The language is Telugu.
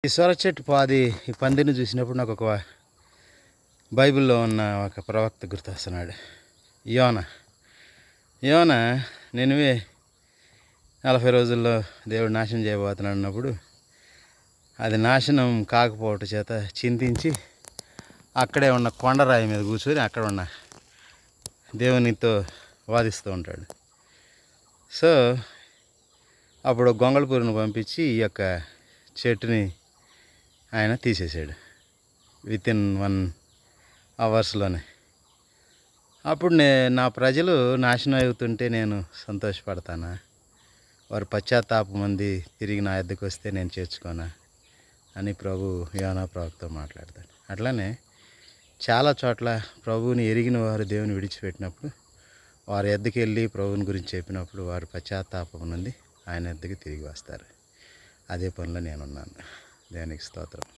ఈ సొర చెట్టు పాది ఈ పందిని చూసినప్పుడు నాకు ఒక బైబిల్లో ఉన్న ఒక ప్రవక్త గుర్తొస్తున్నాడు. యోన నినివే 40 రోజుల్లో దేవుడు నాశనం చేయబోతున్నాడు అన్నప్పుడు అది నాశనం కాకపోవటం చేత చింతించి అక్కడే ఉన్న కొండరాయి మీద కూర్చొని అక్కడ ఉన్న దేవునితో వాదిస్తూ ఉంటాడు. సో అప్పుడు గొంగళపూరిని పంపించి ఈ యొక్క చెట్టుని ఆయన తీసేసాడు వితిన్ 1 అవర్స్లోనే. అప్పుడు నా ప్రజలు నాశనం అవుతుంటే నేను సంతోషపడతానా? వారు పశ్చాత్తాపం అంది తిరిగి నా యొద్దకు వస్తే నేను చేర్చుకోనా అని ప్రభు యోనా ప్రవక్తతో మాట్లాడతాడు. అట్లానే చాలా చోట్ల ప్రభువుని ఎరిగిన వారు దేవుని విడిచిపెట్టినప్పుడు వారి యొద్దకు వెళ్ళి ప్రభువుని గురించి చెప్పినప్పుడు వారు పశ్చాత్తాపం నుండి ఆయన యొద్దకు తిరిగి వస్తారు. అదే పనిలో నేనున్నాను. దేవునికి స్తోత్రం.